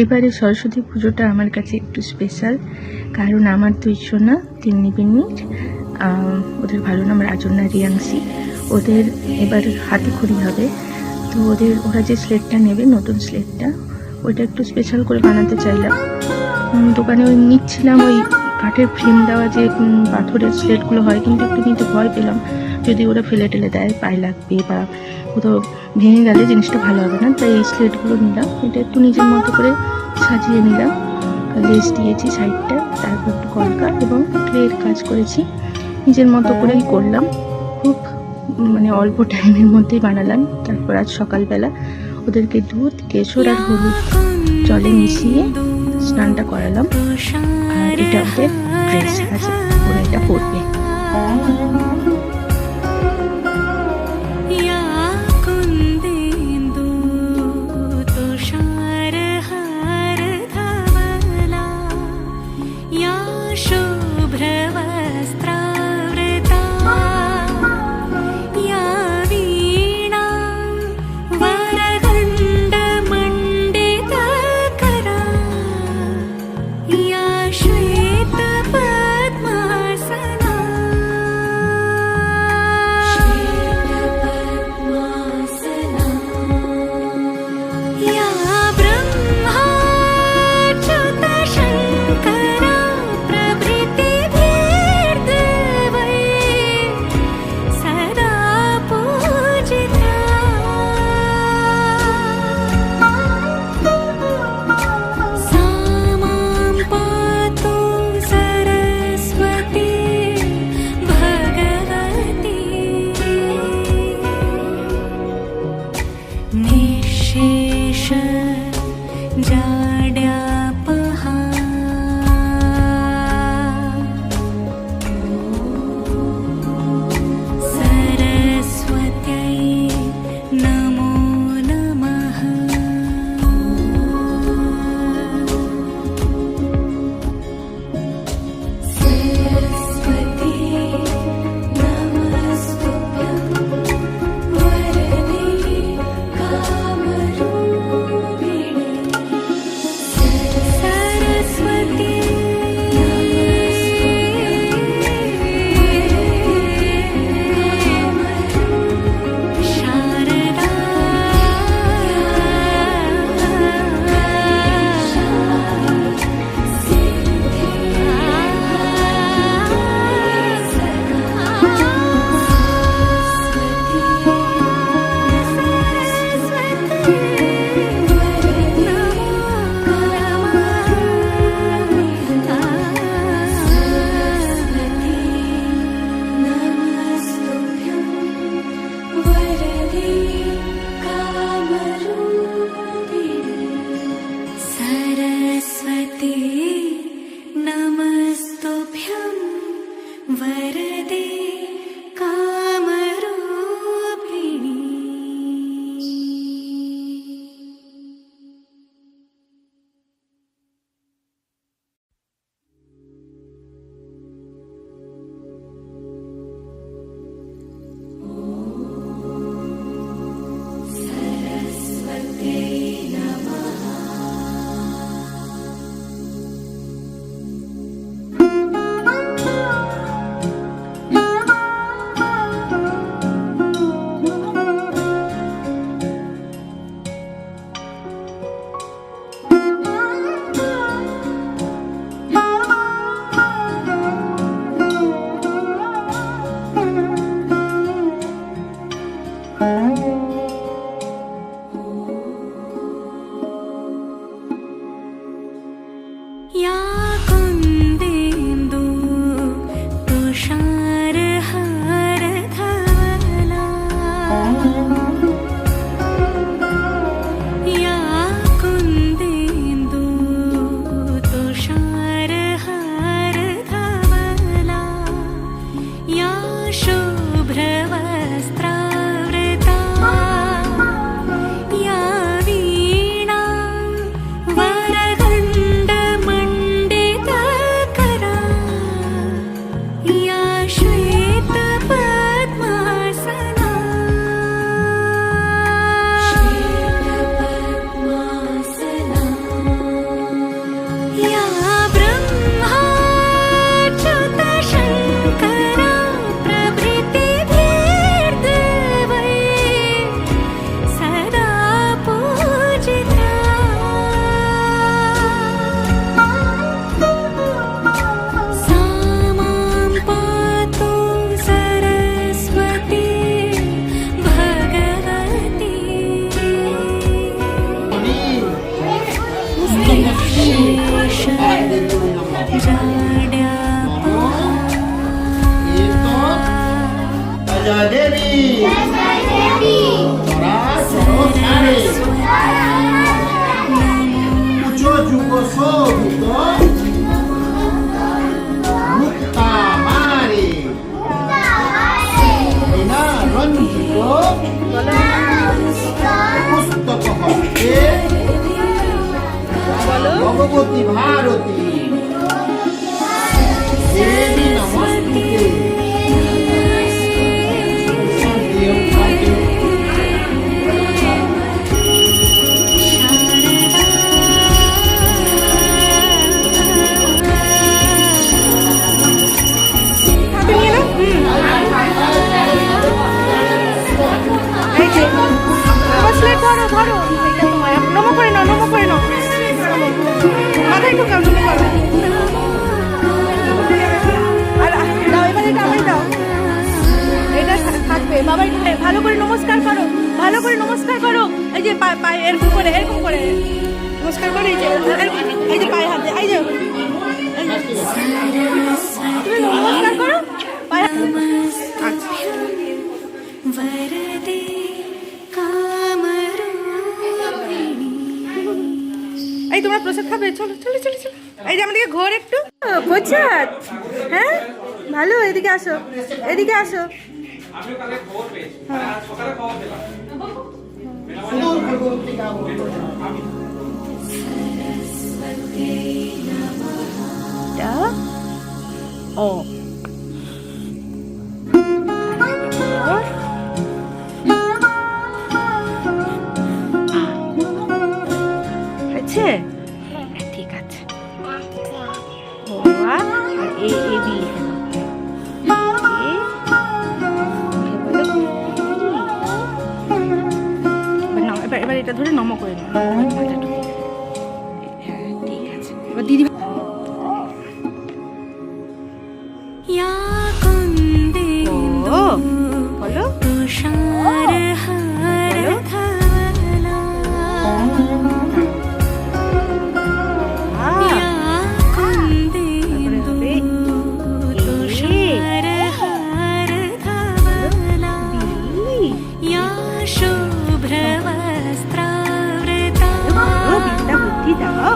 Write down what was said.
এবারে সরস্বতী পুজোটা আমার কাছে একটু স্পেশাল, কারণ আমার দুই সোনা তিন্নি বিন্নির, ওদের ভালো নাম রাজন্যা রিয়াংশি, ওদের এবার হাতে খড়ি হবে। তো ওরা যে স্লেটটা নেবে, নতুন স্লেটটা, ওইটা একটু স্পেশাল করে বানাতে চাইলাম। দোকানে ওই নিচ্ছিলাম, ওই কাঠের ফ্রেম দেওয়া যে পাথরের স্লেটগুলো হয়, কিন্তু একটু নিতে ভয় পেলাম, যদি ওরা ফেলে টেলে দেয়, পায়ে লাগবে বা কোথাও ভেঙে গেলে জিনিসটা ভালো হবে না। তাই এই স্লেটগুলো নিলাম, এটা একটু নিজের মতো করে সাজিয়ে নিলাম। লেস দিয়েছি সাইডটা, তারপর একটু কলকা এবং ক্লের কাজ করেছি, নিজের মতো করেই করলাম। খুব অল্প টাইমের মধ্যেই বানালাম। তারপর আজ সকালবেলা ওদেরকে দুধ, কেশর আর হলুদ জলে মিশিয়ে স্নানটা করালাম। আর এটা ওদের ড্রেস আছে, ওরা এটা পরবে। श्रीमती भारती देवी नमस्ते। ধরো নমো করে নাও, নমো করে নাও, মাথায় ঢুকাও, নমো করো। আর দাও, এবার এটা আমায় দাও, এটা থাকবে। বাবার ভালো করে নমস্কার করো, ভালো করে নমস্কার করো। এই যে পায়ে এরকম করে, এরকম করে নমস্কার করো। এই যে এই যে পায়ে হাতে, এই যে তুমি নমস্কার করো পায়ে। আচ্ছা এই তোমরা প্রসাদ খাবে, চলো চলো চলো চলো। এই যে আমাদেরকে ঘর একটু প্রসাদ, হ্যাঁ ভালো। এদিকে আসো, এদিকে আসো। ও ঠিক আছে। এবার এটা ধরে নম করে নাও। হ্যাঁ ঠিক আছে। এবার দিদি বলো বুদ্ধি দাও।